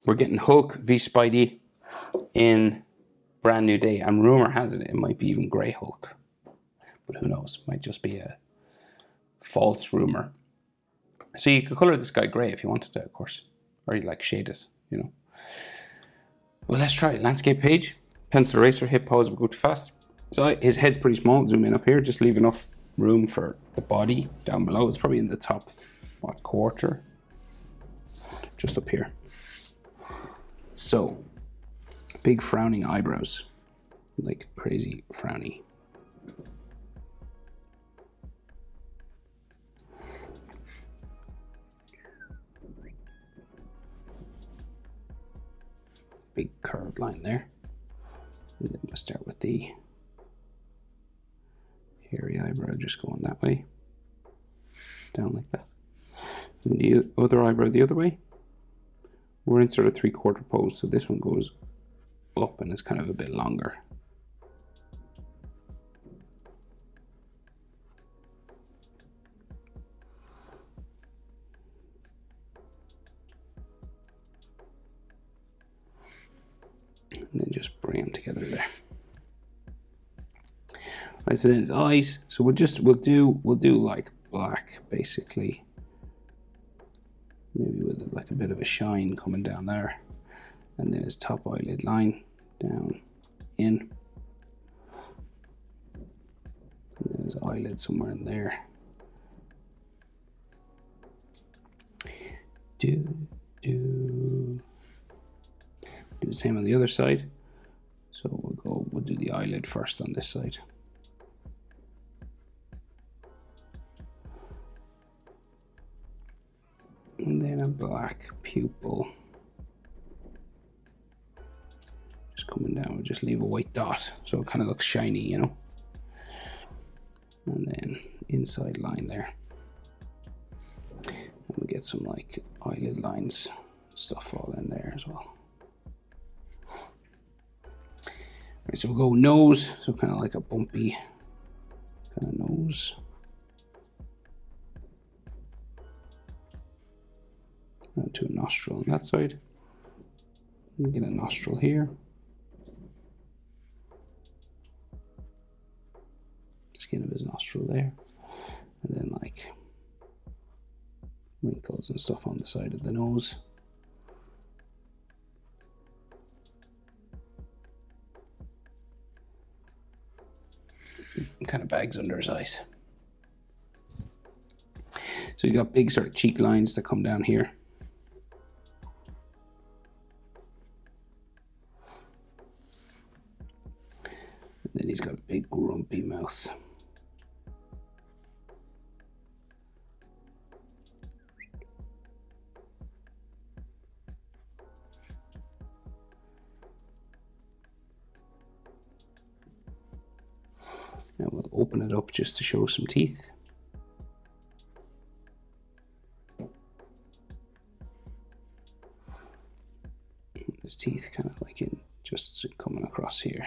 We're getting Hulk v Spidey in Brand New Day, and rumor has it might be even Grey Hulk, but who knows? Might just be a false rumor. So you could color this guy grey if you wanted to, of course, or you like shade it, you know. Well, let's try it. Landscape page, pencil eraser, hip pose, we'll go too fast. So his head's pretty small. Zoom in up here, just leave enough room for the body down below. It's probably in the top, what, quarter? Just up here. So, big frowning eyebrows, like crazy frowny. Big curved line there. And then we'll start with the hairy eyebrow, just going that way, down like that. And the other eyebrow the other way. We're in sort of 3/4 pose, so this one goes up and it's kind of a bit longer. And then just bring them together there. Right, so then his eyes. So we'll do like black basically. Maybe with like a bit of a shine coming down there. And then his top eyelid line down in. And then his eyelid somewhere in there. Do the same on the other side. So we'll do the eyelid first on this side. And then a black pupil. Just coming down, we'll just leave a white dot so it kind of looks shiny, you know. And then inside line there. And we get some like eyelid lines, stuff all in there as well. Right, so we'll go nose, so kind of like a bumpy kind of nose. And to a nostril on that side. And get a nostril here. Skin of his nostril there. And then like wrinkles and stuff on the side of the nose. And kind of bags under his eyes. So he's got big sort of cheek lines that come down here. And then he's got a big grumpy mouth. And we'll open it up just to show some teeth. His teeth kind of like in just coming across here.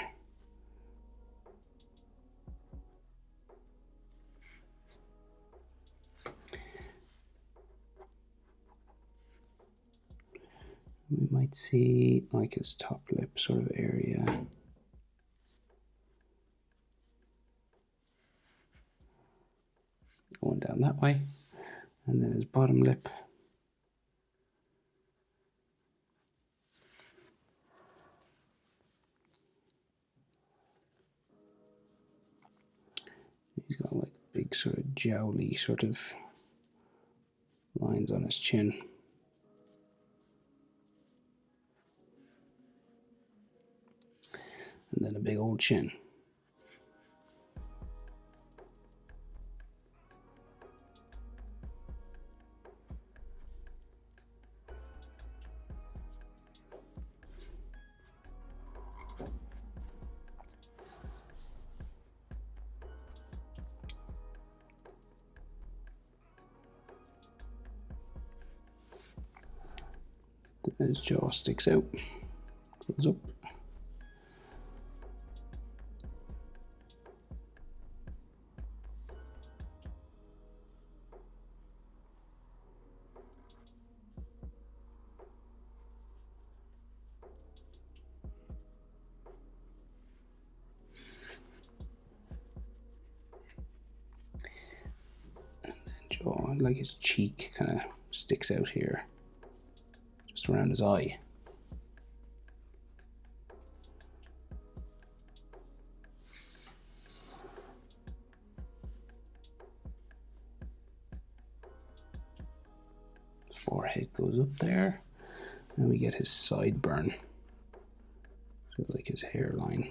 We might see like his top lip sort of area. Going down that way. And then his bottom lip. He's got like big sort of jowly sort of lines on his chin. And then a big old chin. Then his jaw sticks out, goes up. like his cheek kind of sticks out here, just around his eye. His forehead goes up there, and we get his sideburn, so like his hairline.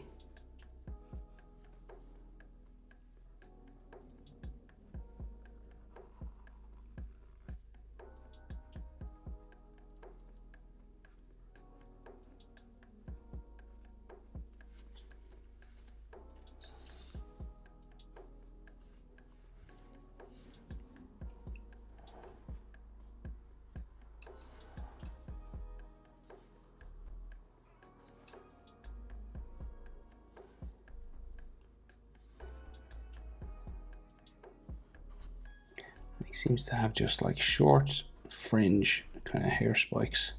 He seems to have just like short fringe kind of hair spikes.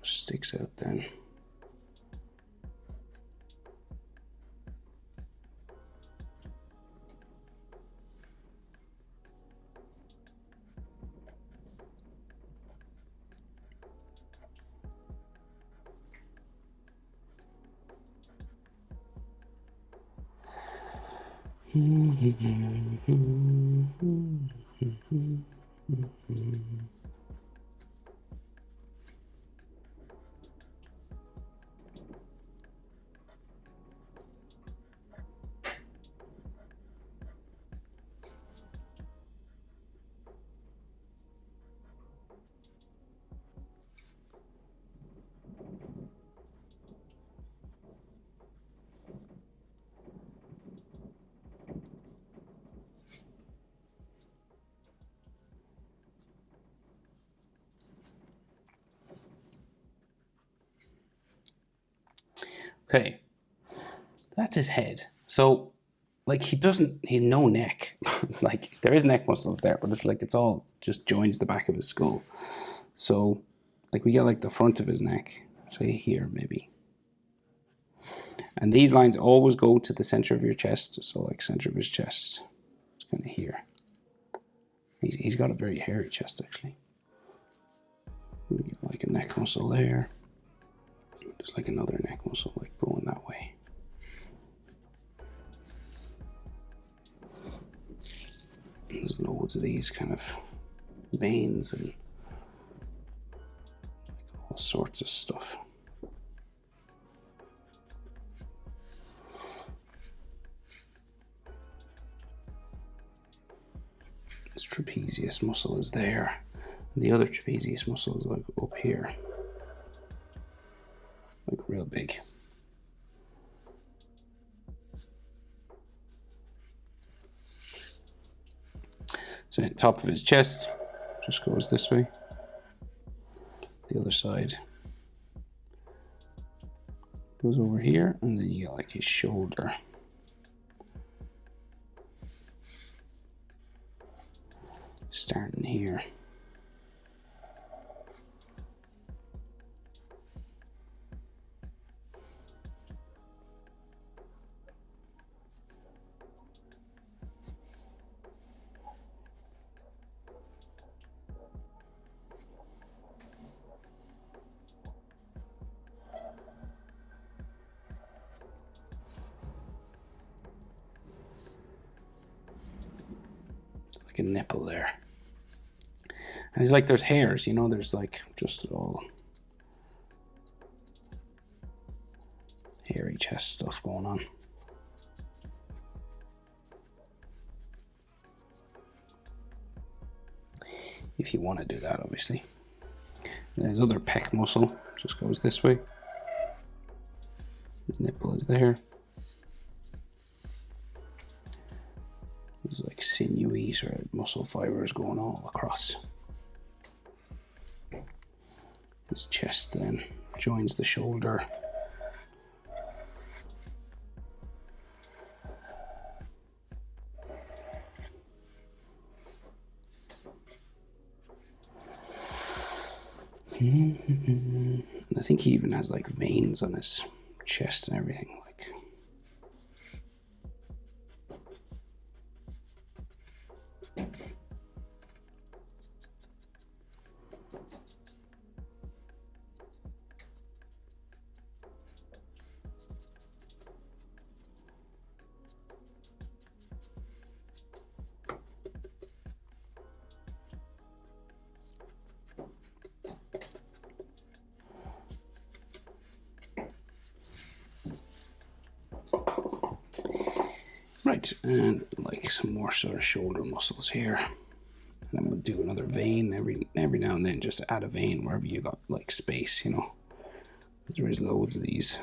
Sticks out then. Okay, that's his head. So, like, he's no neck. Like, there is neck muscles there, but it's like it's all just joins the back of his skull. So, like, we get like the front of his neck, say here maybe. And these lines always go to the center of your chest. So, like, center of his chest, it's kind of here. He's got a very hairy chest, actually. We get like a neck muscle there. Just like another neck muscle, like going that way. There's loads of these kind of veins and like all sorts of stuff. This trapezius muscle is there. And the other trapezius muscle is like up here. Like real big. So the top of his chest just goes this way. The other side goes over here, and then you get like his shoulder. Starting here. Like a nipple there. And he's like, there's hairs, you know, there's like just all hairy chest stuff going on. If you want to do that, obviously. His other pec muscle just goes this way. His nipple is there. There's like sinewy sort of muscle fibers going all across. His chest then joins the shoulder. I think he even has like veins on his chest and everything. Like, right, and like some more sort of shoulder muscles here. And then we'll do another vein every now and then, just add a vein wherever you got like space, you know. There is loads of these.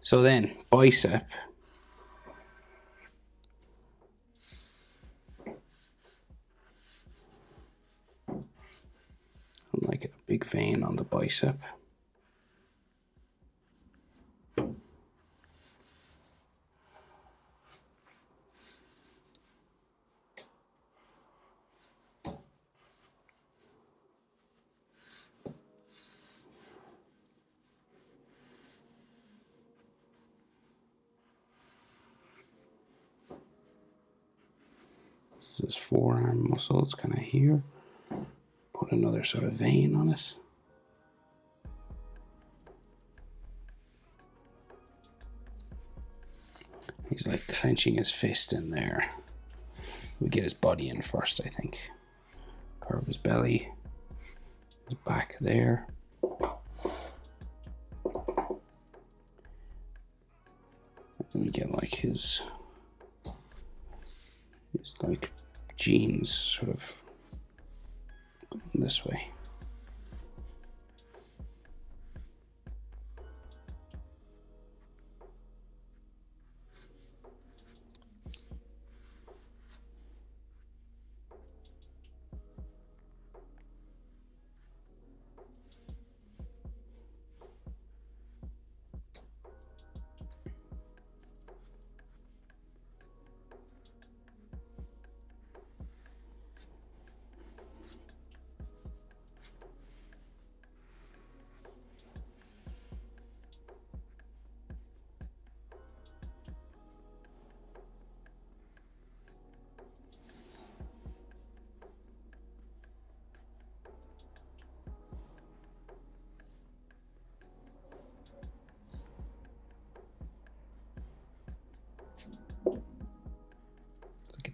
So then, bicep. Like a big vein on the bicep. This is forearm muscle, it's kind of here. Put another sort of vein on it. He's like clenching his fist in there. We get his body in first, I think. Curve his belly. His back there. And we get like his like jeans sort of going this way.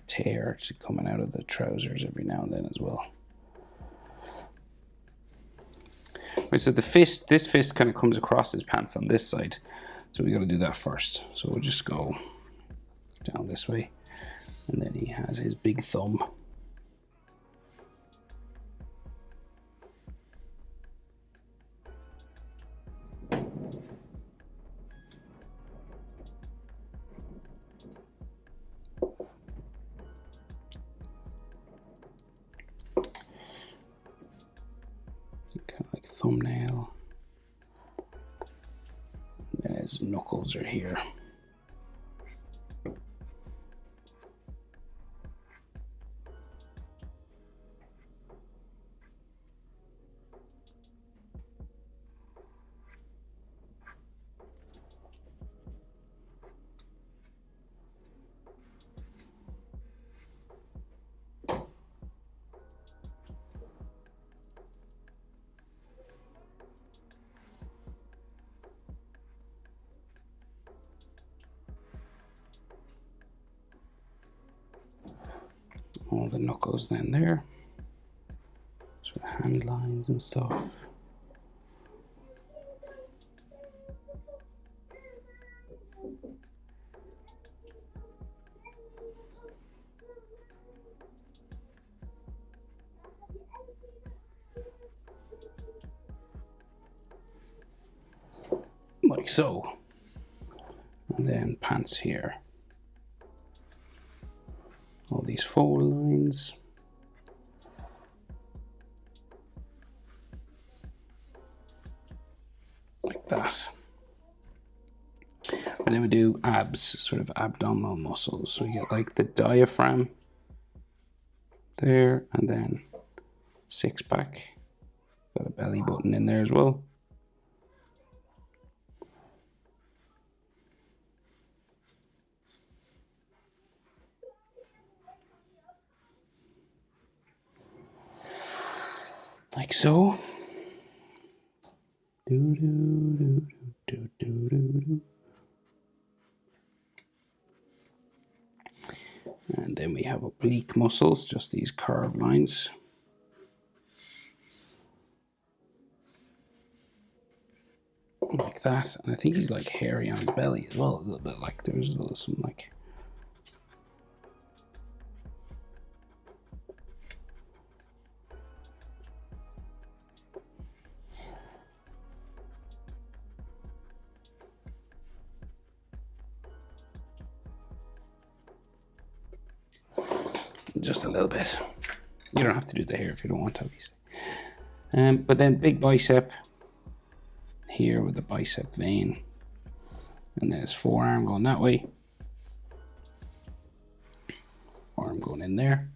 Tear coming out of the trousers every now and then as well. Right, so the fist, this fist kind of comes across his pants on this side, so we got to do that first. So we'll just go down this way, and then he has his big thumb. Kind of like thumbnail. And then his knuckles are here. All the knuckles then there. hand lines and stuff. Like so. And then pants here. All these fold lines. Like that. And then we do abs, sort of abdominal muscles. So we get like the diaphragm there, and then six pack. Got a belly button in there as well. Like so. Do, do, do, do, do, do. And then we have oblique muscles, just these curved lines. Like that. And I think he's like hairy on his belly as well, a little bit. Like there's a little some like just a little bit. You don't have to do the hair if you don't want to, obviously. But then big bicep here with the bicep vein, and then his forearm going that way, forearm going in there,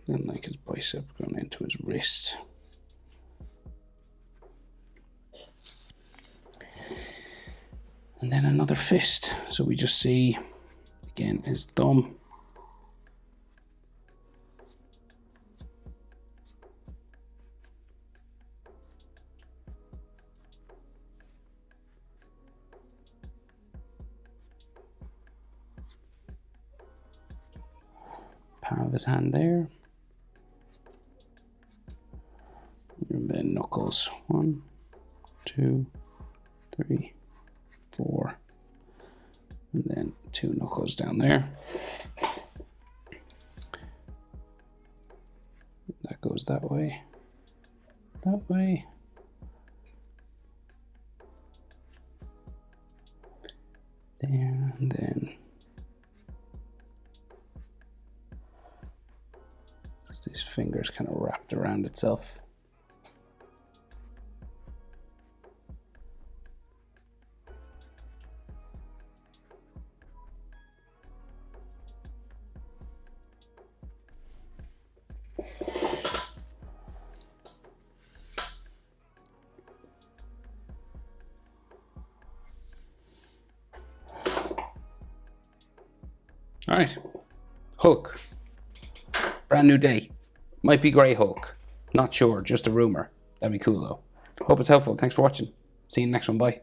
then like his bicep going into his wrist. And then another fist. So we just see again his thumb, palm of his hand there, and then knuckles. 1, 2, 3, 4, and then 2 knuckles down there. That goes that way, that way. There, and then these fingers kind of wrapped around itself. All right, Hulk, brand new day. Might be Grey Hulk, not sure, just a rumor. That'd be cool though. Hope it's helpful. Thanks for watching. See you in the next one. Bye.